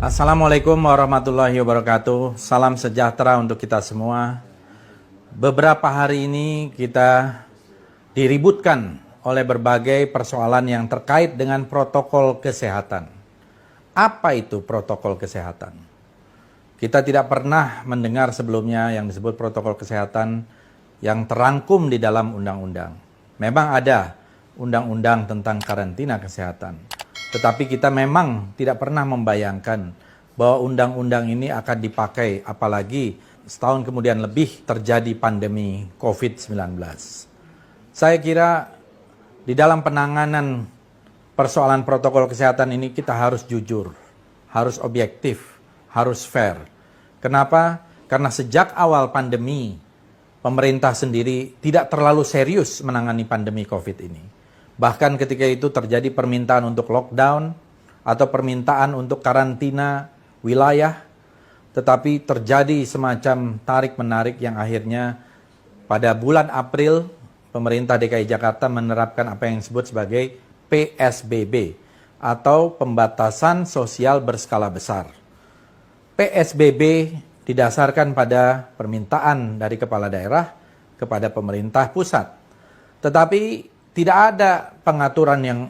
Assalamualaikum warahmatullahi wabarakatuh. Salam sejahtera untuk kita semua. Beberapa hari ini kita diributkan oleh berbagai persoalan yang terkait dengan protokol kesehatan. Apa itu protokol kesehatan? Kita tidak pernah mendengar sebelumnya yang disebut protokol kesehatan yang terangkum di dalam undang-undang. Memang ada undang-undang tentang karantina kesehatan. Tetapi kita memang tidak pernah membayangkan bahwa undang-undang ini akan dipakai, apalagi setahun kemudian lebih terjadi pandemi COVID-19. Saya kira di dalam penanganan persoalan protokol kesehatan ini kita harus jujur, harus objektif, harus fair. Kenapa? Karena sejak awal pandemi, pemerintah sendiri tidak terlalu serius menangani pandemi COVID ini. Bahkan ketika itu terjadi permintaan untuk lockdown atau permintaan untuk karantina wilayah, tetapi terjadi semacam tarik-menarik yang akhirnya pada bulan April pemerintah DKI Jakarta menerapkan apa yang disebut sebagai PSBB atau pembatasan sosial berskala besar. PSBB didasarkan pada permintaan dari kepala daerah kepada pemerintah pusat. Tetapi tidak ada pengaturan yang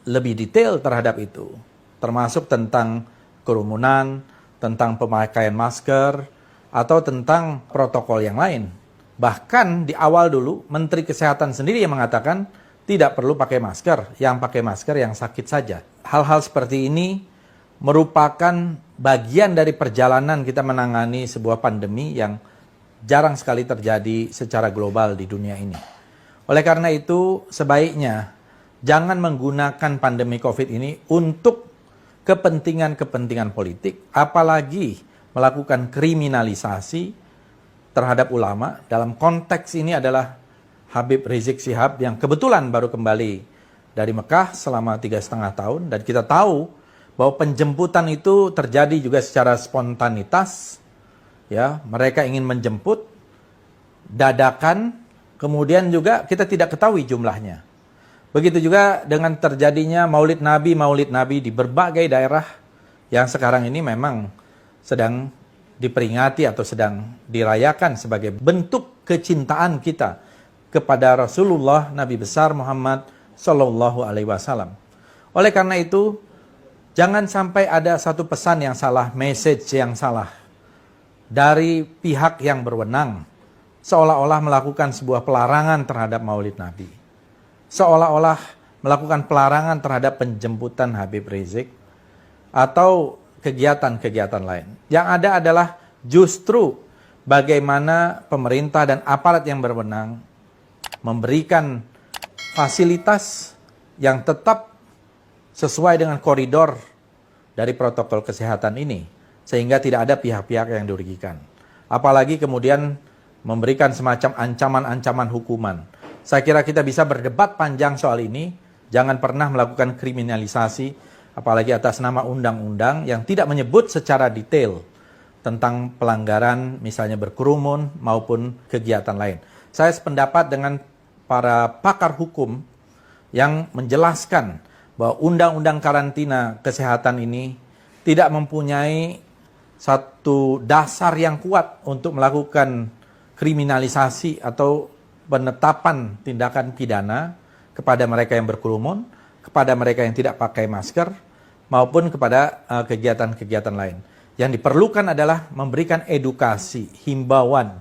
lebih detail terhadap itu, termasuk tentang kerumunan, tentang pemakaian masker, atau tentang protokol yang lain. Bahkan di awal dulu, Menteri Kesehatan sendiri yang mengatakan tidak perlu pakai masker, yang pakai masker yang sakit saja. Hal-hal seperti ini merupakan bagian dari perjalanan kita menangani sebuah pandemi yang jarang sekali terjadi secara global di dunia ini. Oleh karena itu, sebaiknya jangan menggunakan pandemi COVID ini untuk kepentingan-kepentingan politik, apalagi melakukan kriminalisasi terhadap ulama. Dalam konteks ini adalah Habib Rizik Syihab yang kebetulan baru kembali dari Mekah selama 3,5 tahun. Dan kita tahu bahwa penjemputan itu terjadi juga secara spontanitas. Ya, mereka ingin menjemput dadakan. Kemudian juga kita tidak ketahui jumlahnya. Begitu juga dengan terjadinya maulid Nabi di berbagai daerah yang sekarang ini memang sedang diperingati atau sedang dirayakan sebagai bentuk kecintaan kita kepada Rasulullah Nabi besar Muhammad Sallallahu Alaihi Wasallam. Oleh karena itu, jangan sampai ada satu pesan yang salah, message yang salah dari pihak yang berwenang, seolah-olah melakukan sebuah pelarangan terhadap maulid Nabi. Seolah-olah melakukan pelarangan terhadap penjemputan Habib Rizik atau kegiatan-kegiatan lain. Yang ada adalah justru bagaimana pemerintah dan aparat yang berwenang memberikan fasilitas yang tetap sesuai dengan koridor dari protokol kesehatan ini, sehingga tidak ada pihak-pihak yang dirugikan. Apalagi kemudian memberikan semacam ancaman-ancaman hukuman. Saya kira kita bisa berdebat panjang soal ini. Jangan pernah melakukan kriminalisasi, apalagi atas nama undang-undang yang tidak menyebut secara detail tentang pelanggaran, misalnya berkerumun maupun kegiatan lain. Saya sependapat dengan para pakar hukum yang menjelaskan bahwa undang-undang karantina kesehatan ini tidak mempunyai satu dasar yang kuat untuk melakukan kriminalisasi atau penetapan tindakan pidana kepada mereka yang berkerumun, kepada mereka yang tidak pakai masker, maupun kepada kegiatan-kegiatan lain. Yang diperlukan adalah memberikan edukasi, himbauan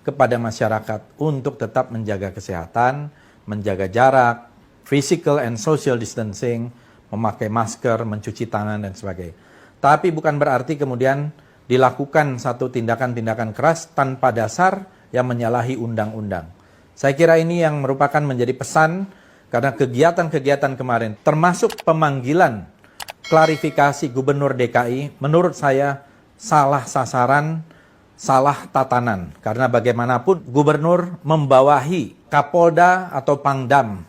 kepada masyarakat untuk tetap menjaga kesehatan, menjaga jarak, physical and social distancing, memakai masker, mencuci tangan, dan sebagainya. Tapi bukan berarti kemudian dilakukan satu tindakan-tindakan keras tanpa dasar yang menyalahi undang-undang. Saya kira ini yang merupakan menjadi pesan, karena kegiatan-kegiatan kemarin, termasuk pemanggilan klarifikasi Gubernur DKI, menurut saya salah sasaran, salah tatanan. Karena bagaimanapun Gubernur membawahi Kapolda atau Pangdam,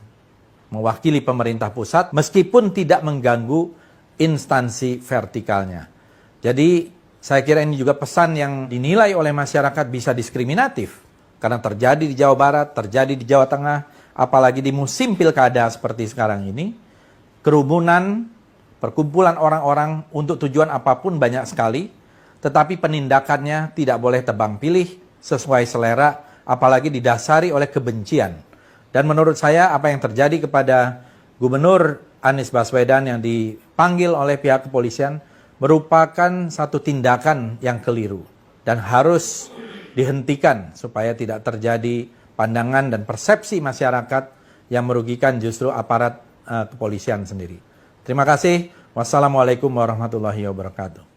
mewakili pemerintah pusat, meskipun tidak mengganggu instansi vertikalnya. Jadi saya kira ini juga pesan yang dinilai oleh masyarakat bisa diskriminatif. Karena terjadi di Jawa Barat, terjadi di Jawa Tengah, apalagi di musim pilkada seperti sekarang ini, kerumunan perkumpulan orang-orang untuk tujuan apapun banyak sekali, tetapi penindakannya tidak boleh tebang pilih sesuai selera, apalagi didasari oleh kebencian. Dan menurut saya apa yang terjadi kepada Gubernur Anies Baswedan yang dipanggil oleh pihak kepolisian merupakan satu tindakan yang keliru dan harus dihentikan supaya tidak terjadi pandangan dan persepsi masyarakat yang merugikan justru aparat kepolisian sendiri. Terima kasih. Wassalamualaikum warahmatullahi wabarakatuh.